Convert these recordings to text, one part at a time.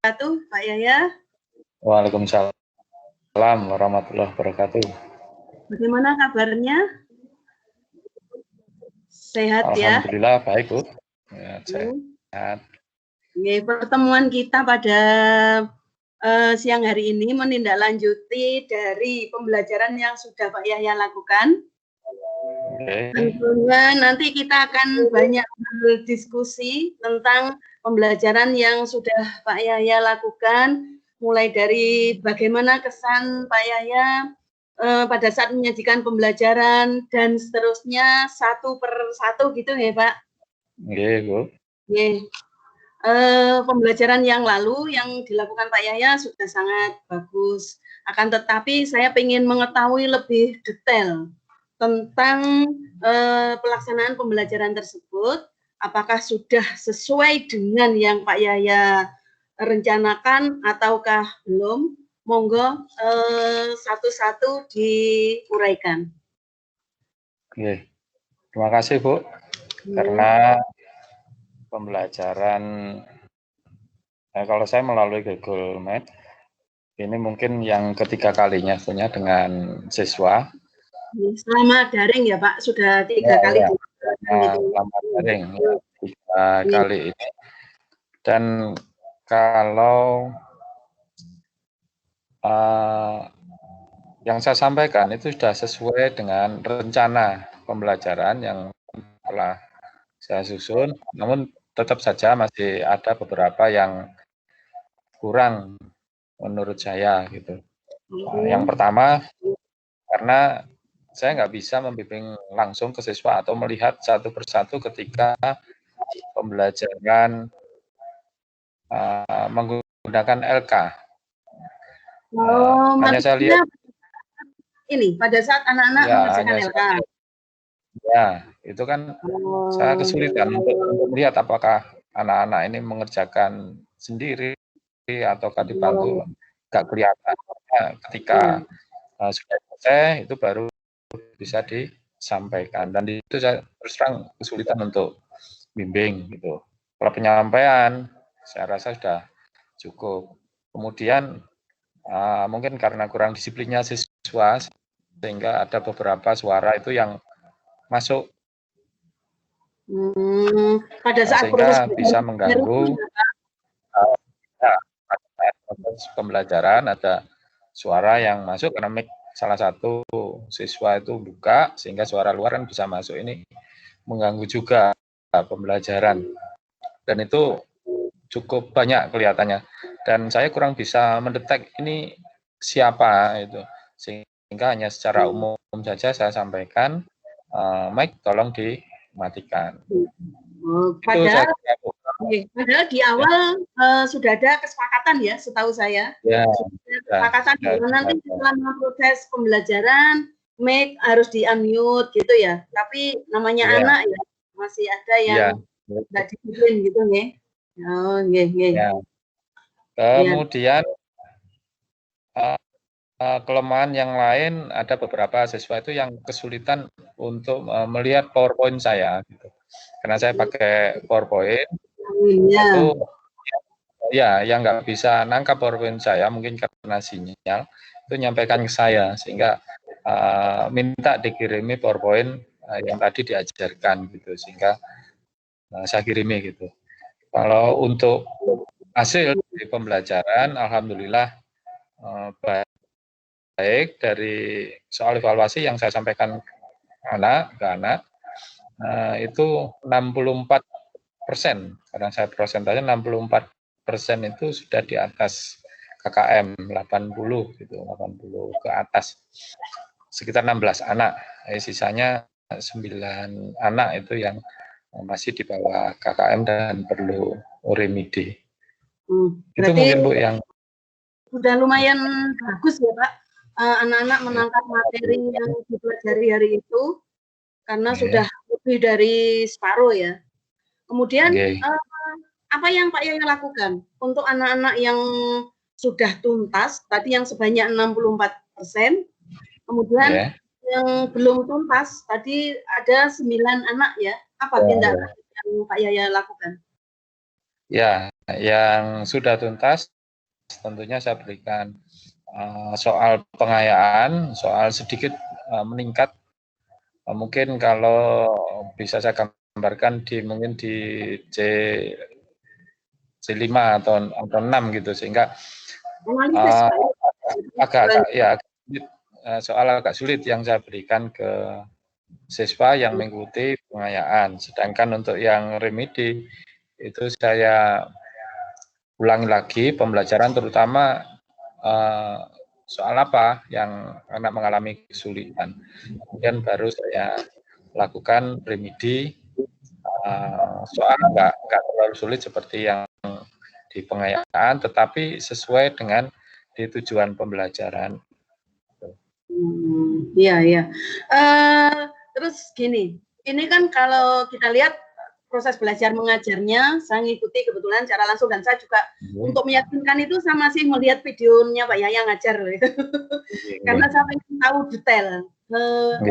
Pak Yahya. Waalaikumsalam warahmatullahi wabarakatuh. Bagaimana kabarnya? Sehat ya? Alhamdulillah baik, Bu. Ya, sehat. Pertemuan kita pada siang hari ini menindaklanjuti dari pembelajaran yang sudah Pak Yahya lakukan. Tentunya nanti kita akan banyak berdiskusi tentang pembelajaran yang sudah Pak Yahya lakukan, mulai dari bagaimana kesan Pak Yahya pada saat menyajikan pembelajaran dan seterusnya satu per satu gitu ya Pak. Oke, Bu. Pembelajaran yang lalu yang dilakukan Pak Yahya sudah sangat bagus. Akan tetapi saya ingin mengetahui lebih detail tentang pelaksanaan pembelajaran tersebut. Apakah sudah sesuai dengan yang Pak Yahya rencanakan ataukah belum? Monggo satu-satu diuraikan. Oke, terima kasih Bu. Karena pembelajaran, kalau saya melalui Google Meet, ini mungkin yang ketiga kalinya punya dengan siswa. Selama daring ya Pak, sudah 3 kali. Ya. Selama daring, 3 kali ini. Dan kalau yang saya sampaikan itu sudah sesuai dengan rencana pembelajaran yang telah saya susun, namun tetap saja masih ada beberapa yang kurang menurut saya gitu. Yang pertama, karena saya nggak bisa membimbing langsung ke siswa atau melihat satu persatu ketika pembelajaran menggunakan LK. Hanya saya lihat ini pada saat anak-anak mengerjakan LK. Ya, itu kan saya kesulitan untuk melihat apakah anak-anak ini mengerjakan sendiri ataukah dibantu, nggak kelihatan. Ketika sudah selesai itu baru bisa disampaikan, dan itu saya terus terang kesulitan untuk bimbing gitu. Kalau penyampaian saya rasa sudah cukup. Kemudian mungkin karena kurang disiplinnya siswa sehingga ada beberapa suara itu yang masuk pada saat sehingga bisa mengganggu proses pembelajaran. Ada suara yang masuk karena mic salah satu siswa itu buka sehingga suara luar kan bisa masuk, ini mengganggu juga pembelajaran, dan itu cukup banyak kelihatannya, dan saya kurang bisa mendetek ini siapa itu, sehingga hanya secara umum saja saya sampaikan, mic tolong dimatikan. Padahal di awal sudah ada kesepakatan ya, setahu saya. Kesepakatan bahwa nanti selama proses pembelajaran mic harus di-unmute gitu ya. Tapi namanya anak ya masih ada yang nggak disiplin gitu nih. Kemudian kelemahan yang lain, ada beberapa siswa itu yang kesulitan untuk melihat PowerPoint saya gitu. Karena saya pakai PowerPoint, itu ya yang nggak bisa nangkap PowerPoint saya mungkin karena sinyal, itu nyampaikan ke saya sehingga minta dikirimi PowerPoint yang tadi diajarkan gitu, sehingga saya kirimi gitu. Kalau untuk hasil dari pembelajaran, alhamdulillah baik. Dari soal evaluasi yang saya sampaikan ke anak, itu 64%, karena saya persentase 64% itu sudah di atas KKM 80 gitu, 80 ke atas, sekitar 16 anak. Sisanya 9 anak itu yang masih di bawah KKM dan perlu remedi. Itu mungkin Bu yang sudah lumayan bagus ya Pak, anak-anak menangkap materi yang dipelajari hari itu, karena sudah lebih dari separuh ya. Kemudian apa yang Pak Yahya lakukan untuk anak-anak yang sudah tuntas, tadi yang sebanyak 64%, kemudian yang belum tuntas, tadi ada 9 anak ya, apa tindakan yang Pak Yahya lakukan? Ya, yang sudah tuntas tentunya saya berikan soal pengayaan, soal sedikit meningkat. Mungkin kalau bisa saya gambarkan mungkin di C5 atau 6 gitu, sehingga Analisis, Pak. soal agak sulit yang saya berikan ke siswa yang mengikuti pengayaan. Sedangkan untuk yang remedi itu saya ulangi lagi pembelajaran, terutama soal apa yang anak mengalami kesulitan. Kemudian baru saya lakukan remedi soal nggak terlalu sulit seperti yang di pengayaan, tetapi sesuai dengan di tujuan pembelajaran. Iya, iya. Terus gini, ini kan kalau kita lihat proses belajar mengajarnya, saya ngikuti kebetulan secara langsung, dan saya juga untuk meyakinkan itu sama sih melihat videonya Pak Yaya ngajar. Karena saya ingin tahu detail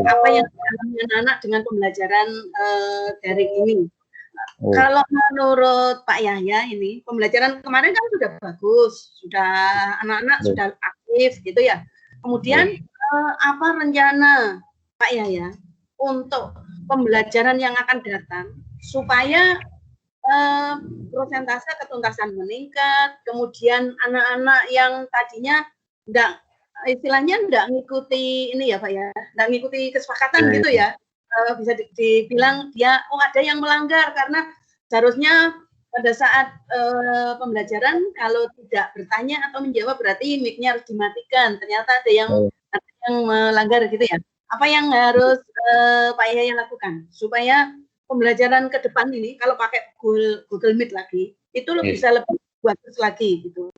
apa yang dialami anak-anak dengan pembelajaran daring ini. Kalau menurut Pak Yahya ini, pembelajaran kemarin kan sudah bagus, sudah anak-anak sudah aktif gitu ya. Kemudian apa rencana Pak Yahya untuk pembelajaran yang akan datang supaya persentase ketuntasan meningkat, kemudian anak-anak yang tadinya istilahnya enggak ngikuti ini ya Pak ya, enggak ngikuti kesepakatan gitu ya, bisa dibilang dia ada yang melanggar karena seharusnya pada saat pembelajaran kalau tidak bertanya atau menjawab berarti mic-nya harus dimatikan. Ternyata ada yang melanggar gitu ya. Apa yang harus Pak Yahya lakukan supaya pembelajaran ke depan ini kalau pakai Google Meet lagi itu bisa lebih bagus lagi gitu.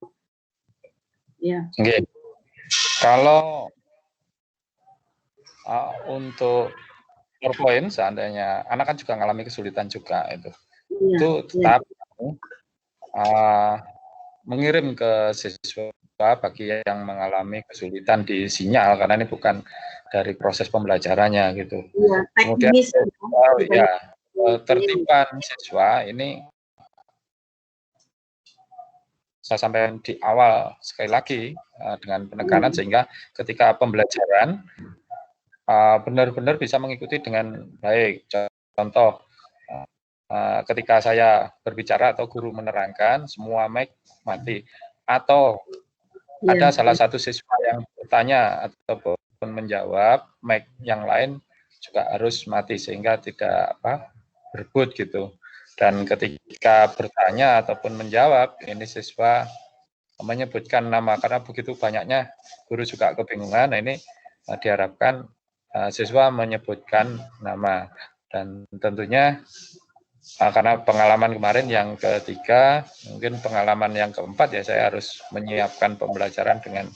Ya. Okay. Kalau untuk PowerPoint, seandainya anak kan juga mengalami kesulitan juga itu tetap mengirim ke siswa bagi yang mengalami kesulitan di sinyal, karena ini bukan dari proses pembelajarannya gitu. Kemudian tertiban siswa ini saya sampaikan di awal sekali lagi dengan penekanan, sehingga ketika pembelajaran benar-benar bisa mengikuti dengan baik. Contoh, ketika saya berbicara atau guru menerangkan, semua mic mati. Atau ada salah satu siswa yang bertanya ataupun menjawab, mic yang lain juga harus mati, sehingga tidak berebut gitu. Dan ketika bertanya ataupun menjawab, ini siswa menyebutkan nama, karena begitu banyaknya guru juga kebingungan. Nah, ini diharapkan siswa menyebutkan nama. Dan tentunya karena pengalaman kemarin yang ketiga, mungkin pengalaman yang keempat ya, saya harus menyiapkan pembelajaran dengan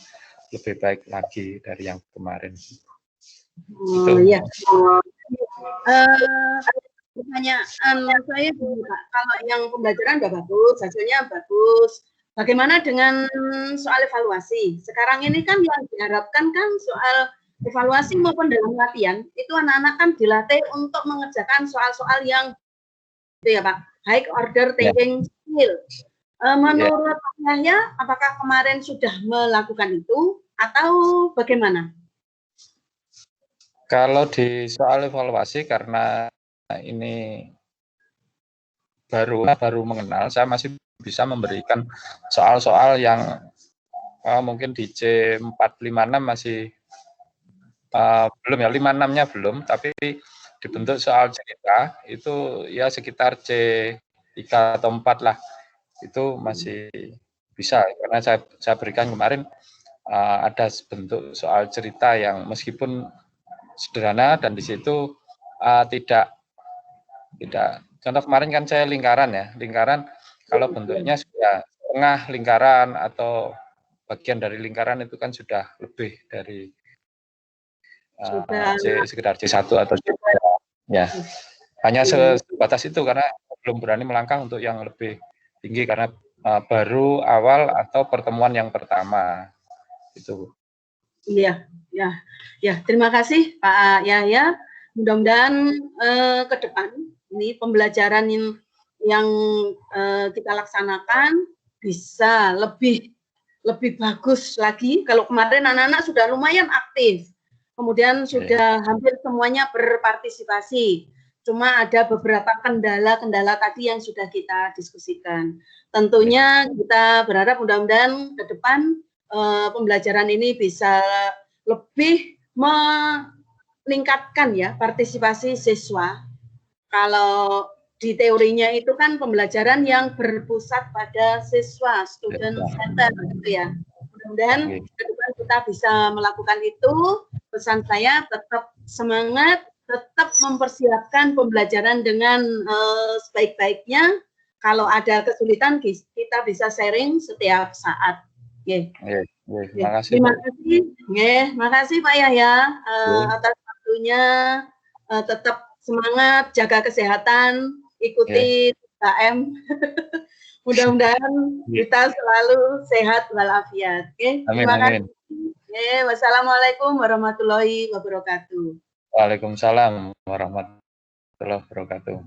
lebih baik lagi dari yang kemarin. Iya. Pertanyaan saya gini Pak, kalau yang pembelajaran udah bagus, hasilnya bagus, bagaimana dengan soal evaluasi? Sekarang ini kan yang diharapkan kan soal evaluasi maupun dalam latihan, itu anak-anak kan dilatih untuk mengerjakan soal-soal yang itu ya Pak, high order thinking skill. Menurut Pak Yahya, apakah kemarin sudah melakukan itu atau bagaimana? Kalau di soal evaluasi, karena ini baru mengenal, saya masih bisa memberikan soal-soal yang mungkin di C456 masih belum ya, 56-nya belum, tapi dibentuk soal cerita itu ya sekitar C3 atau 4 lah, itu masih bisa, karena saya berikan kemarin ada bentuk soal cerita yang meskipun sederhana, dan di situ tidak contoh kemarin kan saya lingkaran kalau bentuknya sudah tengah lingkaran atau bagian dari lingkaran itu kan sudah lebih dari sekitar C1 atau C2 ya, hanya sebatas itu, karena belum berani melangkah untuk yang lebih tinggi karena baru awal atau pertemuan yang pertama itu. Iya, ya, terima kasih Pak Yahya. Mudah-mudahan ke depan ini pembelajaran yang kita laksanakan bisa lebih bagus lagi. Kalau kemarin anak-anak sudah lumayan aktif, kemudian sudah hampir semuanya berpartisipasi. Cuma ada beberapa kendala-kendala tadi yang sudah kita diskusikan. Tentunya kita berharap mudah-mudahan ke depan pembelajaran ini bisa lebih meningkatkan ya partisipasi siswa. Kalau di teorinya itu kan pembelajaran yang berpusat pada siswa, student center gitu ya. Mudah-mudahan ke depan kita bisa melakukan itu. Pesan saya tetap semangat, tetap mempersiapkan pembelajaran dengan sebaik-baiknya. Kalau ada kesulitan kita bisa sharing setiap saat. Terima kasih. Terima kasih Pak Yahya atas waktunya. Tetap semangat, jaga kesehatan, ikuti 3M. Mudah-mudahan kita selalu sehat walafiat. Terima kasih. Wassalamualaikum warahmatullahi wabarakatuh. Waalaikumsalam warahmatullahi wabarakatuh.